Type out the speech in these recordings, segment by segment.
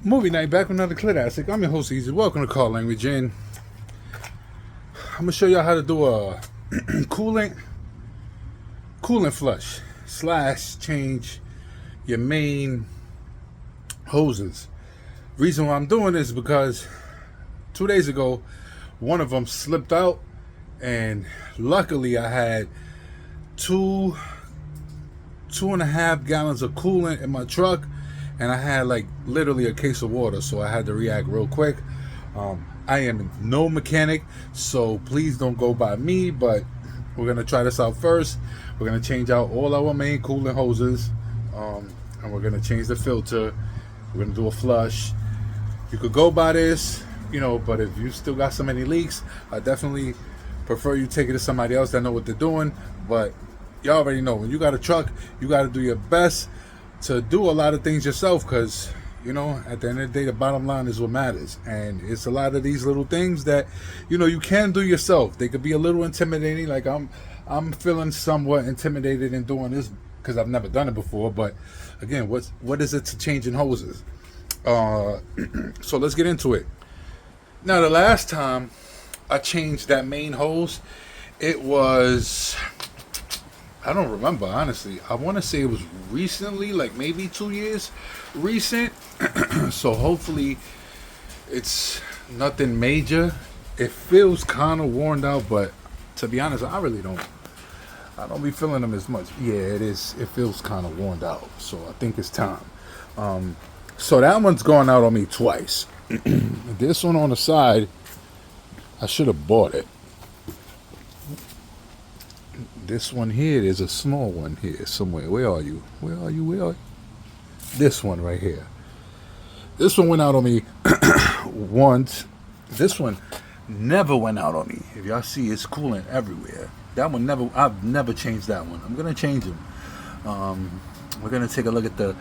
Movie night, back with another Clit. I'm your host, Easy. Welcome to Car Language, and I'm gonna show y'all how to do a coolant flush / change your main hoses. Reason why I'm doing this is because 2 days ago, one of them slipped out, and luckily I had 2.5 gallons of coolant in my truck, and I had like literally a case of water, so I had to react real quick. I am no mechanic, so please don't go by me, but we're gonna try this out first. We're gonna change out all our main coolant hoses, and we're gonna change the filter. We're gonna do a flush. You could go by this, but if you still got so many leaks, I definitely prefer you take it to somebody else that know what they're doing. But y'all already know, when you got a truck, you got to do your best to do a lot of things yourself, because at the end of the day, the bottom line is what matters. And it's a lot of these little things that you can do yourself. They could be a little intimidating. Like I'm feeling somewhat intimidated in doing this because I've never done it before. But again, what is it to changing hoses? So let's get into it. Now, the last time I changed that main hose, it was, I don't remember, honestly. I want to say it was recently, like maybe 2 years recent. So hopefully it's nothing major. It feels kind of worn out, but to be honest, I don't be feeling them as much. Yeah, it is. It feels kind of worn out. So I think it's time. So that one's going out on me twice. This one on the side, I should have bought it. This one here, there's a small one here somewhere. Where are you? This one right here. This one went out on me once. This one never went out on me. If y'all see, it's coolant everywhere. That one never. I've never changed that one. I'm gonna change them. We're gonna take a look at the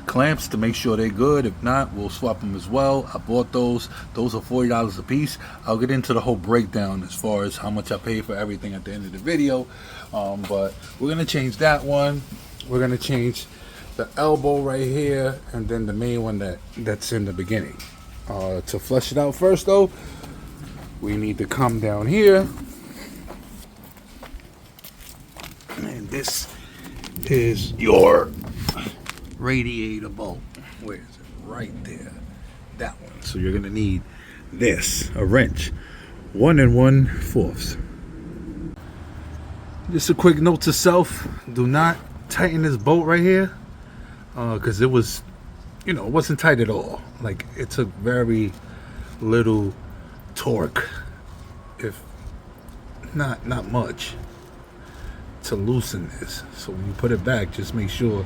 clamps to make sure they're good. If not, we'll swap them as well. I bought those. Those are $40 a piece. I'll get into the whole breakdown as far as how much I paid for everything at the end of the video. But we're gonna change that one. We're gonna change the elbow right here, and then the main one that's in the beginning. To flush it out first, though, we need to come down here, and this is your radiator bolt. Where is it? Right there. That one. So you're gonna need this, a wrench, 1 1/4. Just a quick note to self: do not tighten this bolt right here, because it was, it wasn't tight at all. Like, it took very little torque, if not much, to loosen this. So when you put it back, just make sure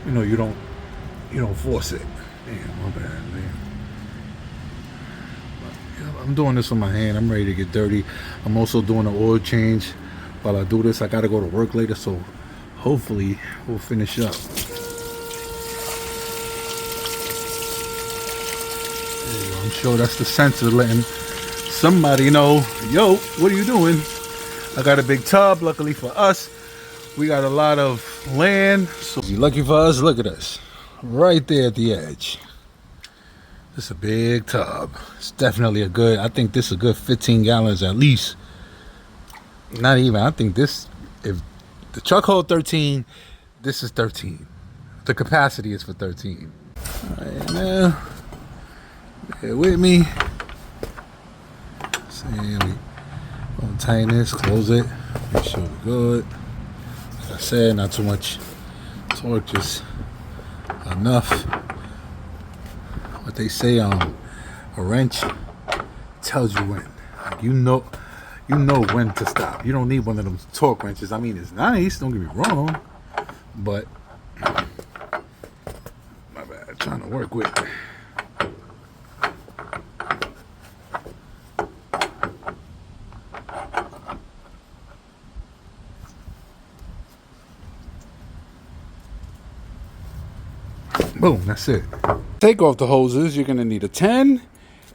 you don't force it. Damn, my bad, man. But, I'm doing this with my hand. I'm ready to get dirty. I'm also doing an oil change while I do this. I gotta go to work later, so hopefully we'll finish up. I'm sure that's the sensor letting somebody know, yo, what are you doing? I got a big tub. Luckily for us, we got a lot of land. So lucky for us, look at us. Right there at the edge. This is a big tub. It's definitely I think this is a good 15 gallons at least. Not even. I think this, if the truck hold 13, this is 13. The capacity is for 13. All right, now, bear with me. See, we gonna tighten this, close it, make sure we're good. Like I said, not too much torque, just enough. What they say, a wrench tells you when. Like, you know when to stop. You don't need one of them torque wrenches. I mean, it's nice, don't get me wrong, but my bad, trying to work with. Boom, that's it. Take off the hoses. You're gonna need a 10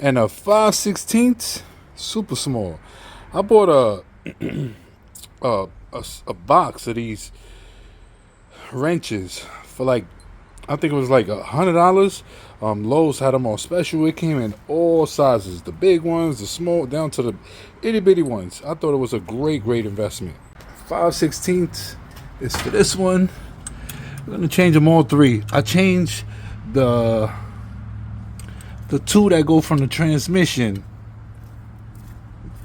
and a 5/16, super small. I bought a box of these wrenches for like, I think it was like $100 Lowe's had them on special. It came in all sizes, the big ones, the small, down to the itty bitty ones. I thought it was a great investment. 5/16 is for this one. We're gonna change them all three. I changed the two that go from the transmission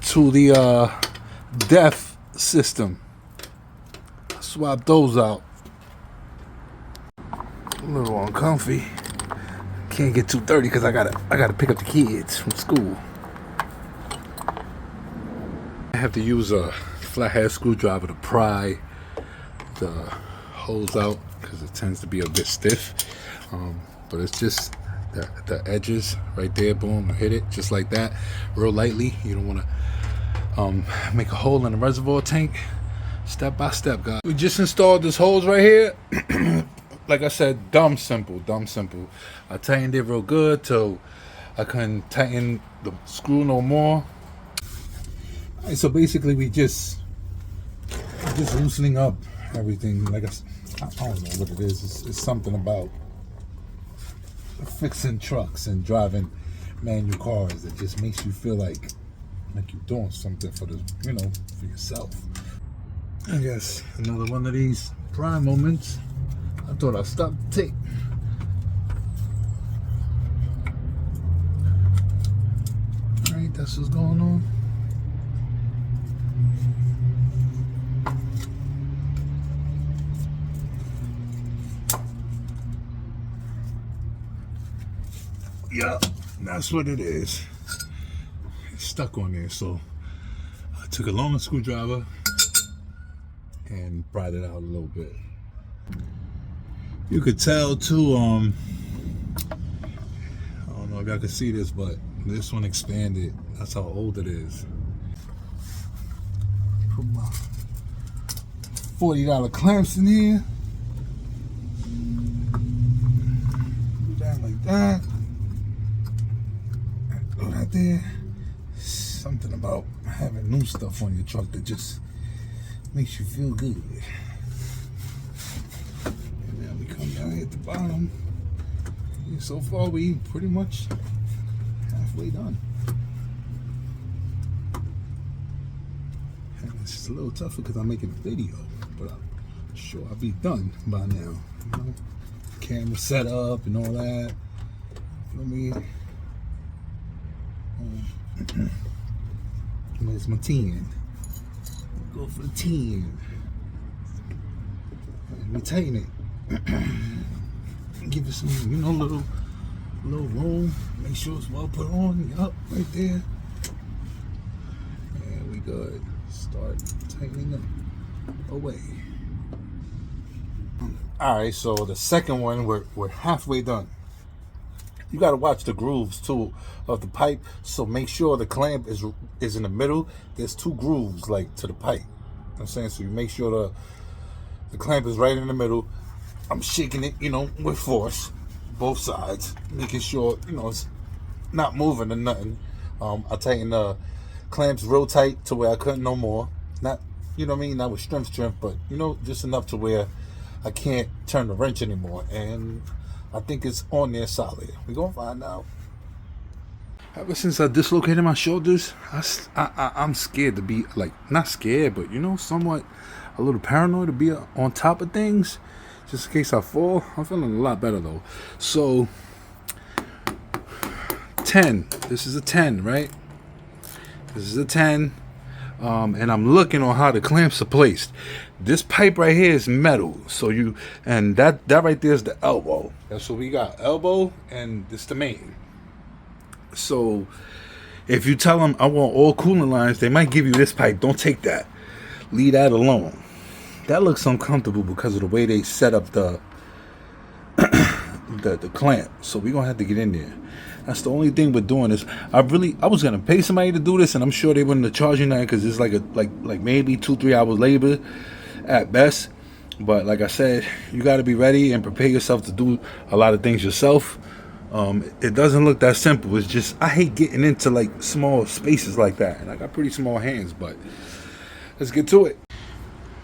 to the DEF system. Swap those out. A little uncomfy. Can't get too dirty because I gotta pick up the kids from school. I have to use a flathead screwdriver to pry the hose out because it tends to be a bit stiff. But it's just the edges right there. Boom, hit it just like that, real lightly. You don't want to make a hole in the reservoir tank. Step by step, guys. We just installed this hose right here. Like I said, dumb simple. I tightened it real good till I couldn't tighten the screw no more. All right, so basically we just loosening up everything. Like I don't know what it is. It's something about fixing trucks and driving manual cars that just makes you feel like you're doing something for for yourself. I guess another one of these prime moments. I thought I'd stop the tape. Alright, that's what's going on. Yup, that's what it is. It's stuck on there, so I took a long screwdriver and pried it out a little bit. You could tell too, I don't know if y'all can see this, but this one expanded. That's how old it is. Put my $40 clamps in here. Do that like that. Go right there. Something about having new stuff on your truck that just makes you feel good. Come down here at the bottom. Yeah, so far we pretty much halfway done. And it's just a little tougher because I'm making a video, but I'm sure I'll be done by now. You know, camera set up and all that. You know what I mean? There's my 10. Go for the 10. Let me tighten it. Give it some, little room. Make sure it's well put on. Yup, right there. And we good. Start tightening it away. All right, so the second one, we're halfway done. You got to watch the grooves too of the pipe. So make sure the clamp is in the middle. There's two grooves like to the pipe. You know what I'm saying, so you make sure the clamp is right in the middle. I'm shaking it, with force, both sides, making sure, it's not moving or nothing. I tighten the clamps real tight to where I couldn't no more. Not, not with strength, but, just enough to where I can't turn the wrench anymore. And I think it's on there solid. We're going to find out. Ever since I dislocated my shoulders, I'm scared to be, not scared, but, somewhat a little paranoid to be on top of things. Just in case I fall. I'm feeling a lot better though. So 10. This is a 10, right? This is a 10. And I'm looking on how the clamps are placed. This pipe right here is metal. So and that right there is the elbow. That's what we got. Elbow, and this the main. So if you tell them I want all coolant lines, they might give you this pipe. Don't take that. Leave that alone. That looks uncomfortable because of the way they set up the clamp. So we're gonna have to get in there. That's the only thing with doing this. I was gonna pay somebody to do this, and I'm sure they wouldn't have charged you that because it's like maybe 2-3 hours labor at best. But like I said, you got to be ready and prepare yourself to do a lot of things yourself. It doesn't look that simple. It's just I hate getting into small spaces like that, and I got pretty small hands. But let's get to it.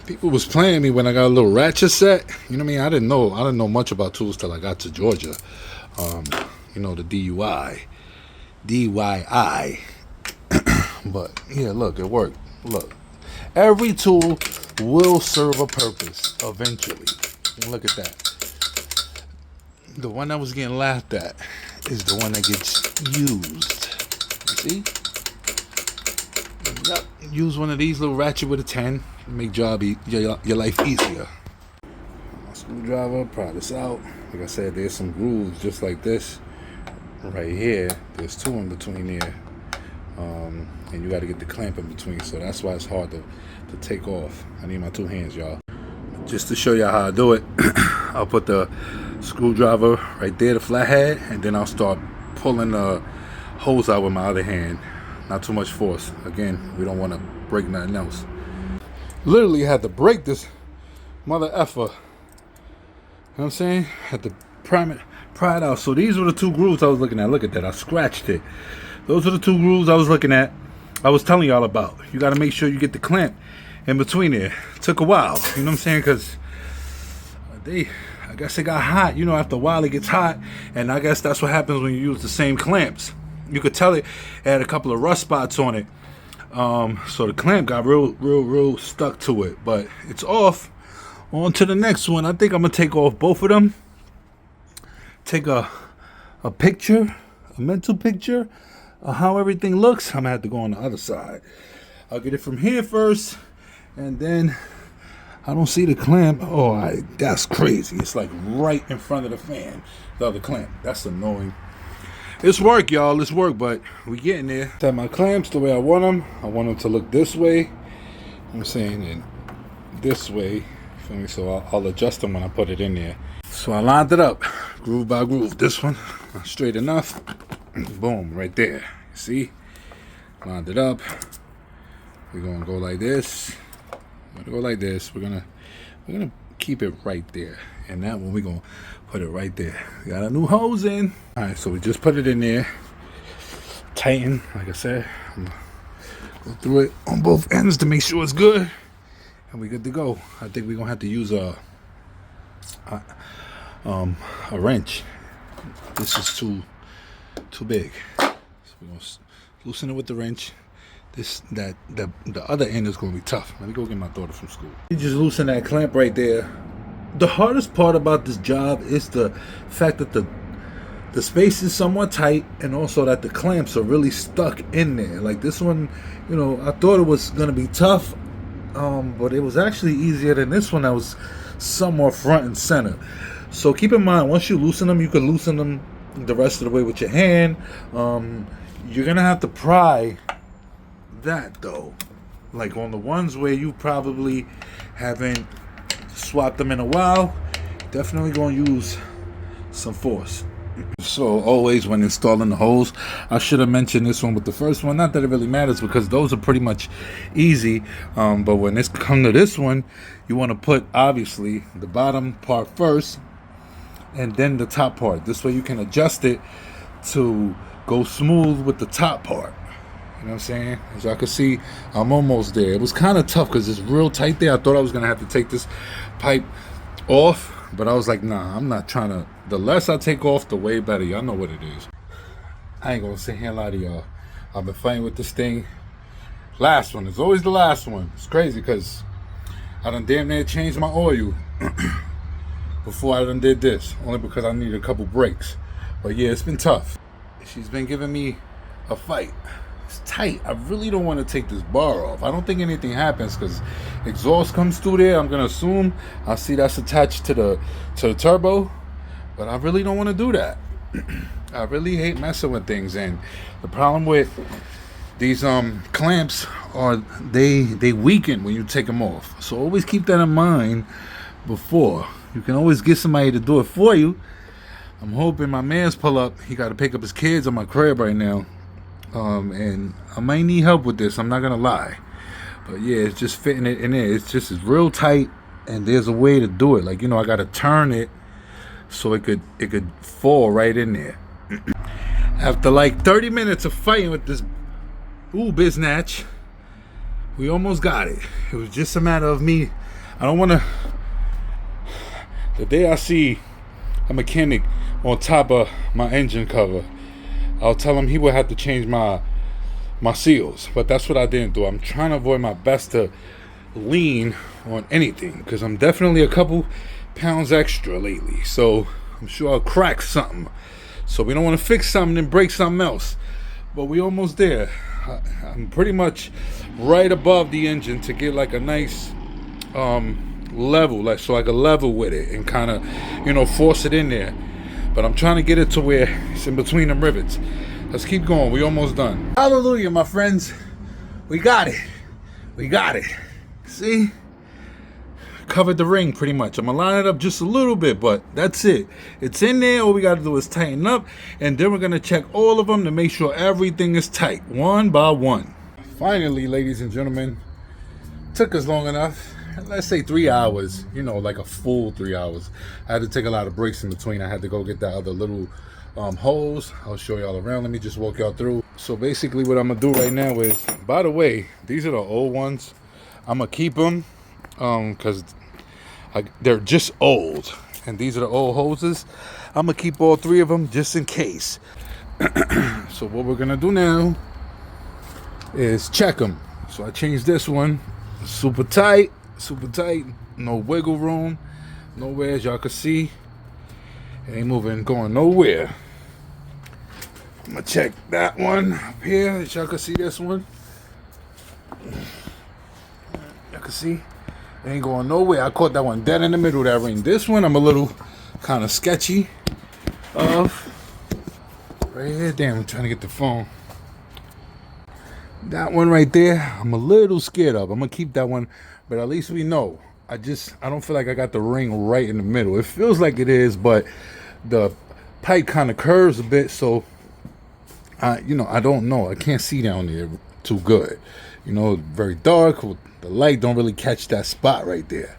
People was playing me when I got a little ratchet set. You know what I mean? I didn't know much about tools till I got to Georgia. You know, the DIY. But yeah, look, it worked. Look, every tool will serve a purpose eventually. Look at that. The one that was getting laughed at is the one that gets used. You see? Yep. Use one of these little ratchet with a 10. Make your life easier. My screwdriver, pry this out. Like I said, there's some grooves just like this right here. There's two in between here. And you got to get the clamp in between, so that's why it's hard to take off. I need my two hands, y'all. Just to show y'all how I do it, I'll put the screwdriver right there, the flathead, and then I'll start pulling the hose out with my other hand. Not too much force. Again, we don't want to break nothing else. Literally had to break this mother effer. You know what I'm saying? Had to pry it out. So these were the two grooves I was looking at. Look at that. I scratched it. Those are the two grooves I was looking at. I was telling y'all about. You got to make sure you get the clamp in between there. It took a while. You know what I'm saying? Because I guess it got hot. You know, after a while it gets hot. And I guess that's what happens when you use the same clamps. You could tell it had a couple of rust spots on it. So the clamp got real stuck to it. But it's off. On to the next one. I think I'm going to take off both of them. Take a picture, a mental picture of how everything looks. I'm going to have to go on the other side. I'll get it from here first. And then I don't see the clamp. Oh, that's crazy. It's like right in front of the fan. The other clamp. That's annoying. It's work, y'all. It's work, but we getting there. Set my clamps the way I want them. I want them to look this way. I'm saying, and this way. Feel me? So I'll adjust them when I put it in there. So I lined it up, groove by groove. This one, straight enough. Boom, right there. See? Lined it up. We're gonna go like this. We're gonna go like this. We're gonna keep it right there. And that one, we're gonna put it right there. We got a new hose in. All right, so we just put it in there. Tighten, like I said. I'm gonna go through it on both ends to make sure it's good. And we're good to go. I think we're gonna have to use a wrench. This is too big. So we're gonna loosen it with the wrench. The other end is gonna be tough. Let me go get my daughter from school. You just loosen that clamp right there. The hardest part about this job is the fact that the space is somewhat tight, and also that the clamps are really stuck in there. Like this one, you know, I thought it was gonna be tough, but it was actually easier than this one that was somewhat front and center. So keep in mind, once you loosen them, you can loosen them the rest of the way with your hand. You're gonna have to pry that though, like on the ones where you probably haven't swapped them in a while, definitely gonna use some force. So always when installing the hose, I should have mentioned this one with the first one. Not that it really matters because those are pretty much easy, but when it's come to this one, you want to put obviously the bottom part first and then the top part. This way you can adjust it to go smooth with the top part. You know what I'm saying? As y'all can see, I'm almost there. It was kind of tough because it's real tight there. I thought I was going to have to take this pipe off, but I was like, nah, I'm not trying to. The less I take off, the way better. Y'all know what it is. I ain't going to sit here and lie to y'all. I've been fighting with this thing. Last one. It's always the last one. It's crazy because I done damn near changed my oil before I done did this. Only because I needed a couple breaks. But yeah, it's been tough. She's been giving me a fight. It's tight. I really don't want to take this bar off. I don't think anything happens because exhaust comes through there. I'm gonna assume I see that's attached to the turbo, but I really don't want to do that. I really hate messing with things, and the problem with these clamps are they weaken when you take them off. So always keep that in mind before. You can always get somebody to do it for you. I'm hoping my man's pull up. He got to pick up his kids on my crib right now. And I might need help with this, I'm not gonna lie, but yeah, it's just fitting it in there. It's real tight, and there's a way to do it. Like, you know, I gotta turn it so it could fall right in there. After like 30 minutes of fighting with this biznatch, we almost got it. It was just a matter of me. I don't want to. The day I see a mechanic on top of my engine cover. I'll tell him he would have to change my seals, but that's what I didn't do. I'm trying to avoid my best to lean on anything because I'm definitely a couple pounds extra lately, so I'm sure I'll crack something. So we don't want to fix something and break something else, but we almost there. I'm pretty much right above the engine to get like a nice level, like so I can level with it and kind of, force it in there. But I'm trying to get it to where it's in between them rivets. Let's keep going. We almost done. Hallelujah, my friends. We got it. We got it. See? Covered the ring pretty much. I'm gonna line it up just a little bit, but that's it. It's in there. All we gotta do is tighten up, and then we're gonna check all of them to make sure everything is tight, one by one. Finally, ladies and gentlemen, took us long enough. Let's say 3 hours, like a full 3 hours. I had to take a lot of breaks in between. I had to go get that other little hose. I'll show y'all around. Let me just walk y'all through. So basically what I'm gonna do right now is, by the way, these are the old ones. I'm gonna keep them because they're just old, and these are the old hoses. I'm gonna keep all 3 of them just in case. So what we're gonna do now is check them. So I changed this one. Super tight, no wiggle room nowhere. As y'all can see, it ain't moving, going nowhere. I'm gonna check that one up here. As y'all can see, this one, y'all can see it ain't going nowhere. I caught that one dead in the middle of that ring. This one I'm a little kind of sketchy of. Right here, damn, I'm trying to get the phone. That one right there, I'm a little scared of. I'm gonna keep that one, but at least we know. I don't feel like I got the ring right in the middle. It feels like it is, but the pipe kind of curves a bit, so I don't know. I can't see down there too good. Very dark. The light don't really catch that spot right there,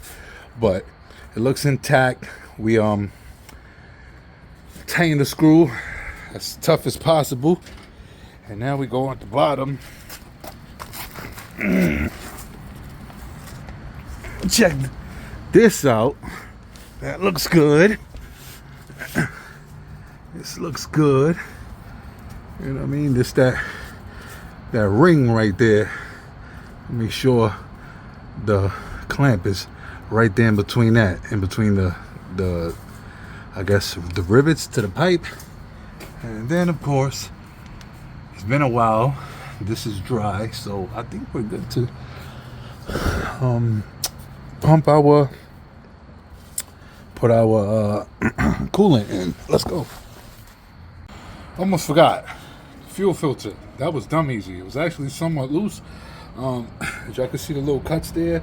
but it looks intact. We tighten the screw as tough as possible, and now we go at the bottom. Check this out. That looks good. This looks good. You know what I mean? This that ring right there. Make sure the clamp is right there in between that, in between the I guess the rivets to the pipe. And then of course, it's been a while. This is dry, so I think we're good to put our coolant in. Let's go. Almost forgot. Fuel filter. That was dumb easy. It was actually somewhat loose. As y'all can see the little cuts there.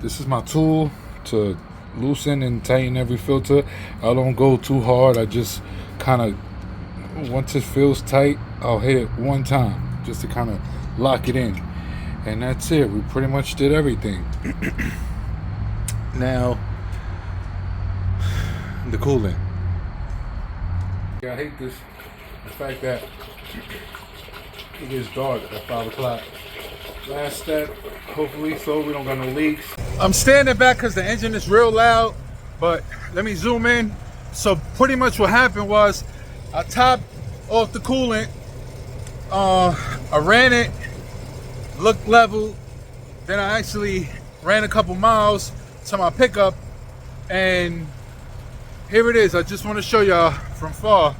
This is my tool to loosen and tighten every filter. I don't go too hard. I just kind of, once it feels tight, I'll hit it one time just to kind of lock it in, and that's it. We pretty much did everything. Now the coolant. I hate the fact that it gets dark at 5 o'clock. Last step, hopefully, so we don't got no leaks. I'm standing back because the engine is real loud, but let me zoom in. So pretty much what happened was I topped off the coolant. I ran it, looked level, then I actually ran a couple miles to my pickup, and here it is. I just want to show y'all from far.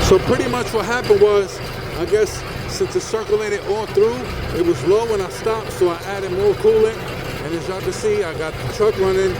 So pretty much what happened was, I guess since it circulated all through, it was low when I stopped, so I added more coolant, and as y'all can see, I got the truck running